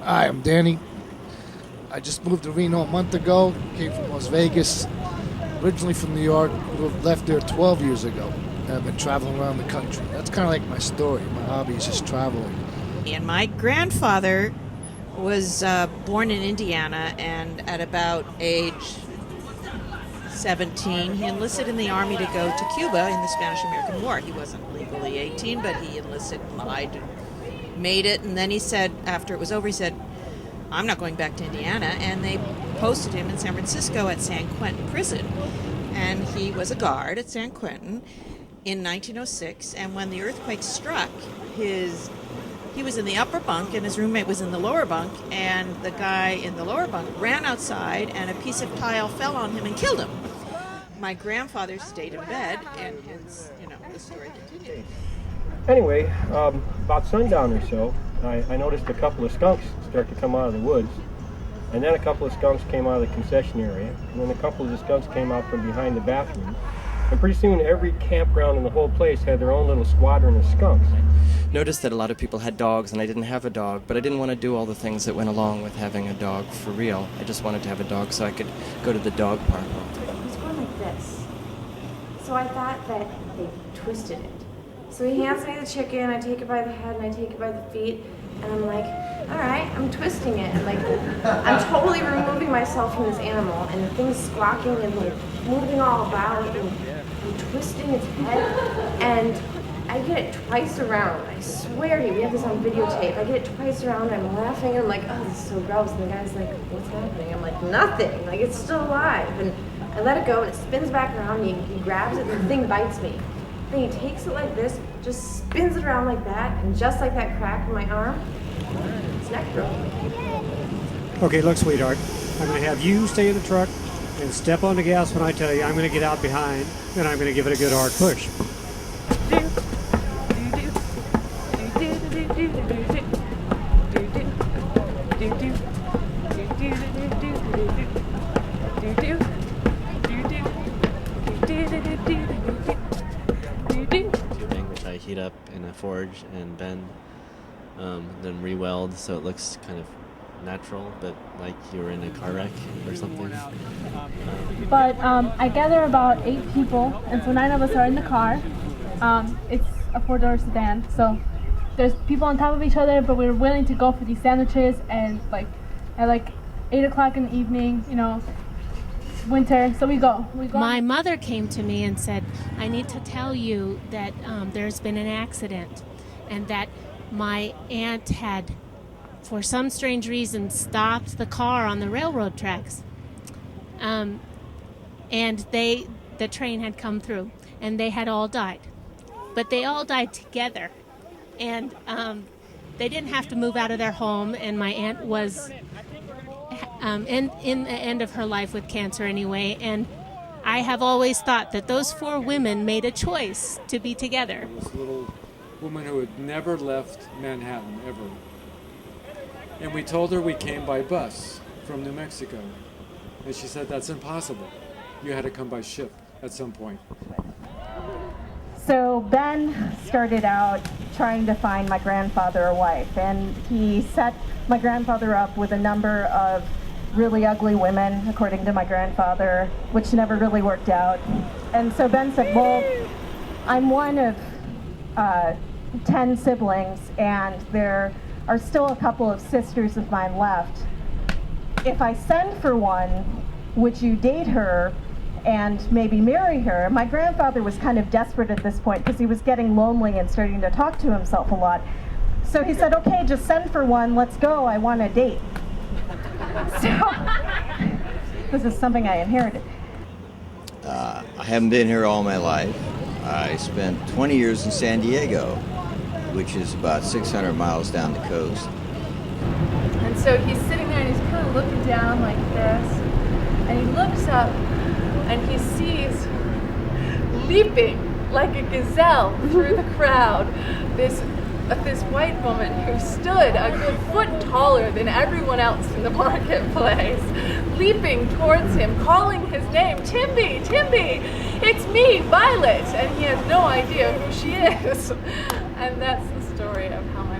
Hi, I'm Danny. I just moved to Reno a month ago. Came from Las Vegas. Originally from New York. Left there 12 years ago. And I've been traveling around the country. That's kind of like my story. My hobby is just traveling. And my grandfather was born in Indiana, and at about age 17, he enlisted in the Army to go to Cuba in the Spanish-American War. He wasn't legally 18, but he enlisted and lied and made it. And then he said, after it was over, he said, I'm not going back to Indiana. And they posted him in San Francisco at San Quentin Prison. And he was a guard at San Quentin in 1906. And when the earthquake struck, he was in the upper bunk and his roommate was in the lower bunk, and the guy in the lower bunk ran outside and a piece of tile fell on him and killed him. My grandfather stayed in bed, and hence, the story continued. Anyway, about sundown or so, I noticed a couple of skunks start to come out of the woods, and then a couple of skunks came out of the concession area, and then a couple of the skunks came out from behind the bathroom, and pretty soon every campground in the whole place had their own little squadron of skunks. Noticed that a lot of people had dogs, and I didn't have a dog, but I didn't want to do all the things that went along with having a dog for real. I just wanted to have a dog so I could go to the dog park all the time. It was going like this. So I thought that they twisted it. So he hands me the chicken, I take it by the head and I take it by the feet, and I'm like, all right, I'm twisting it. And I'm totally removing myself from this animal, and the thing's squawking and moving all about, and I'm twisting its head, and I get it twice around. I swear to you, we have this on videotape. I get it twice around, I'm laughing, and I'm like, oh, this is so gross. And the guy's like, what's happening? I'm like, nothing. It's still alive. And I let it go, and it spins back around, and he grabs it, and the thing bites me. Then he takes it like this, just spins it around like that, and just like that crack in my arm, its neck broke. Okay, look, sweetheart. I'm going to have you stay in the truck and step on the gas when I tell you. I'm going to get out behind, and I'm going to give it a good hard push. Which I heat up in a forge and bend, then re-weld so it looks kind of natural, but like you were in a car wreck or something. But I gather about 8 people, and so 9 of us are in the car. It's a 4-door sedan, so there's people on top of each other, but we were willing to go for these sandwiches, and at 8 o'clock in the evening, winter, so we go. My mother came to me and said, I need to tell you that there's been an accident, and that my aunt had, for some strange reason, stopped the car on the railroad tracks. And the train had come through, and they had all died. But they all died together. And they didn't have to move out of their home, and my aunt was in the end of her life with cancer anyway. And I have always thought that those 4 women made a choice to be together. This little woman who had never left Manhattan, ever. And we told her we came by bus from New Mexico. And she said, that's impossible. You had to come by ship at some point. So Ben started out trying to find my grandfather a wife, and he set my grandfather up with a number of really ugly women, according to my grandfather, which never really worked out. And so Ben said, well, I'm one of 10 siblings, and there are still a couple of sisters of mine left. If I send for one, would you date her and maybe marry her? My grandfather was kind of desperate at this point because he was getting lonely and starting to talk to himself a lot. So he said, okay, just send for one, let's go, I want a date. So, this is something I inherited. I haven't been here all my life. I spent 20 years in San Diego, which is about 600 miles down the coast. And so he's sitting there and he's kind of looking down like this, and he looks up and he sees leaping like a gazelle through the crowd this white woman who stood a good foot taller than everyone else in the marketplace, leaping towards him, calling his name, Timby, Timby, it's me, Violet, and he has no idea who she is. And that's the story of how my